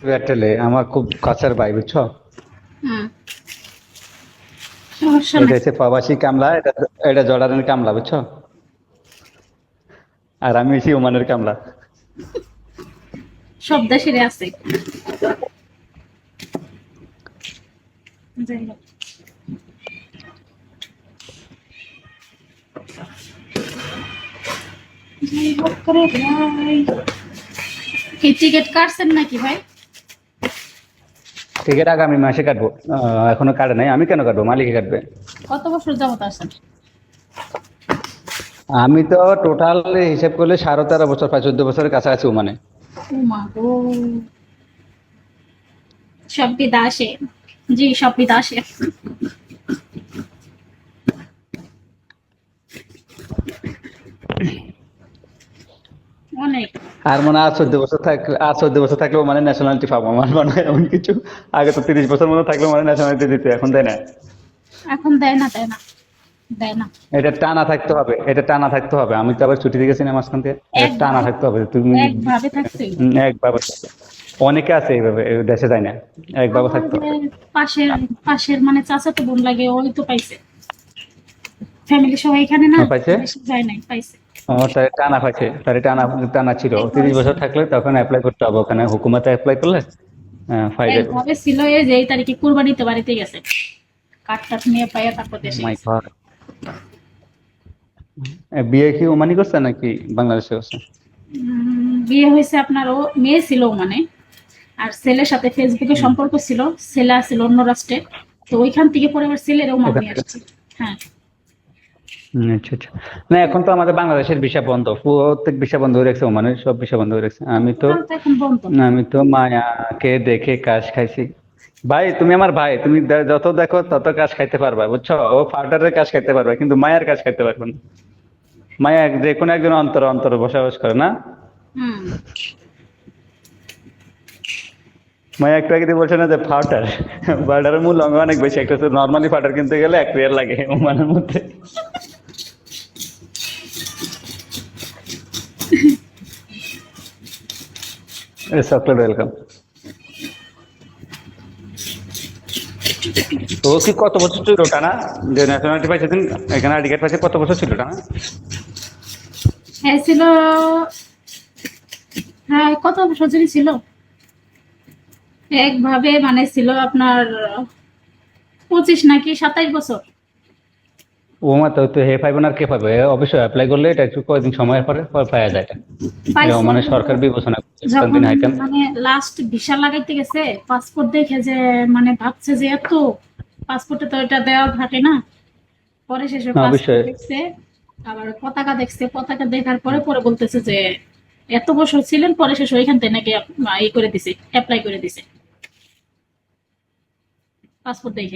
এয়ারটেলে আমার খুব কাছের ভাই, বুঝছো? হুম, সমস্যা এটা নাই। হচ্ছে প্রবাসী কামলা, এটা এটা জর্ডানের কামলা, বুঝছো? আর আমি হচ্ছি ওমানের কামলা। সব দেশেরই আছে। যাই হোক, যাই হোক করে ভাই, কি টিকিট কাটছেন নাকি ভাই? টিকিট আগামী মাসে কাটবো। এখনো কাটে নাই, আমি কেন কাটবো, মালিকই কাটবে। কত বছর যাবত আছেন? আমি তো টোটাল হিসেব করলে 13.5 বছর, প্রায় 14 বছরের কাছাকাছি ওমানে। ও মা গো, সব বিদেশে। জি, সব বিদেশে। অনেক। আর মনে হয় আর 14 বছর থাকলে, আর 14 বছর থাকলে ওমানের ন্যাশনালিটি পাবো আমার মনে হয়, এমন কিছু। আগে তো 30 বছর মনে হয় থাকলে মানে ন্যাশনালিটি দিতে, এখন দেয় না। এখন দেয় না, দেয় না, দেয় না। এটা টানা থাকতে হবে, এটা টানা থাকতে হবে। আমি তো আবার ছুটিতে গেছি না মাঝখান থেকে। এটা টানা একভাবে, থাকতে হবে তুমি। একভাবে থাকতে হইব। একভাবে। অনেকে আছে এইভাবে, এই দেশে যায় না। একভাবে আমার থাকতে যে হবে। পাশের পাশের মানে চাচাতো বোন লাগে, ওই তো পাইছে। ফ্যামিলি সবাই এখানে না, পাইছে। বেশি যায় নাই, পাইছে। ও, তাই টানা পাইছে, তাহলে টানা টানা ছিল। একভাবে 30 বছর ছিল, থাকলে তখন অ্যাপ্লাই করতে হবে ওখানে, হুকুমাতে অ্যাপ্লাই করলে পাই যাবে। একভাবে ছিল। এই যে এই তারিখে কুরবানিতে বাড়িতে গেছে, কাঠ টাঠ নিয়ে পাইয়া তারপর দেশে মাই গেছে। গড। বিয়ে কি ওমানি করছে নাকি বাংলাদেশে করছে? বিয়ে হয়েছে আপনার, ও মেয়ে ছিল মানে, আর ছেলের সাথে ফেসবুকে হুম, সম্পর্ক ছিল। ছেলে আছিল অন্য রাষ্ট্রে, তো ওইখান থেকে পরে আবার ছেলেরও মান ওখান নিয়ে থেকে। আসছে। হ্যাঁ। আচ্ছা আচ্ছা। না, এখন তো আমাদের বাংলাদেশের ভিসা বন্ধ, প্রত্যেক ভিসা বন্ধ হয়ে রাখছে, ওমানের সব ভিসা বন্ধ হয়ে রাখছে। টোটাল তো এখন বন্ধ। আমি তো মায়াকে দেখে কাজ খাইছি। ভাই তুমি আমার ভাই, তুমি যত দেখো তত কাজ খাইতে পারবা, বুঝছো? ও পাউডারের কাজ খাইতে পারবে কিন্তু মায়ের কাজ খাইতে পারবে না। মায়া যে কোনো একজন অন্তর অন্তর বসবাস করে না। হুম। মায়া একটু আগে দিয়ে বলছে না যে পাউডার, পাউডারের মূল্য অনেক বেশি। একটা নর্মালি পাউডার কিনতে গেলে 1 রিয়াল লাগে ওমানের মধ্যে। Chocolate welcome. তো ও কি কত বছর ছিল টানা, যে ন্যাশনালিটি পাইছে তুমি, এখানে আইডি কার্ড পাইছে, কত বছর ছিল টানা? হ্যাঁ ছিল। হ্যাঁ, কত বছর জানি ছিল, একভাবে মানে ছিল আপনার 25 নাকি 27 বছর। ও মা, তো তো হে পাইবো না আর কে পাইবো? অবশ্যই অ্যাপ্লাই করলে এটা একটু কয়েকদিন সময়ের পরে পরে পাওয়া যায় এটা। এটা পাইছে মানে হলো সরকার বিবেচনা করছে যখন কতদিন হাইতাম। মানে লাস্ট ভিসা লাগাইতে গেছে, পাসপোর্ট দেখে যে মানে ভাবছে যে এত, পাসপোর্টে তো এটা দেওয়া থাকে না। পরে শেষে না, পাসপোর্ট অবশ্যই। দেখছে, আবার পতাকা দেখছে, পতাকা দেখার পরে পরে বলতেছে যে এত বছর ছিলেন, পরে শেষে ওইখান থেকে নাকি ই করে দিছে, অ্যাপ্লাই করে দিছে পাসপোর্ট দেখে।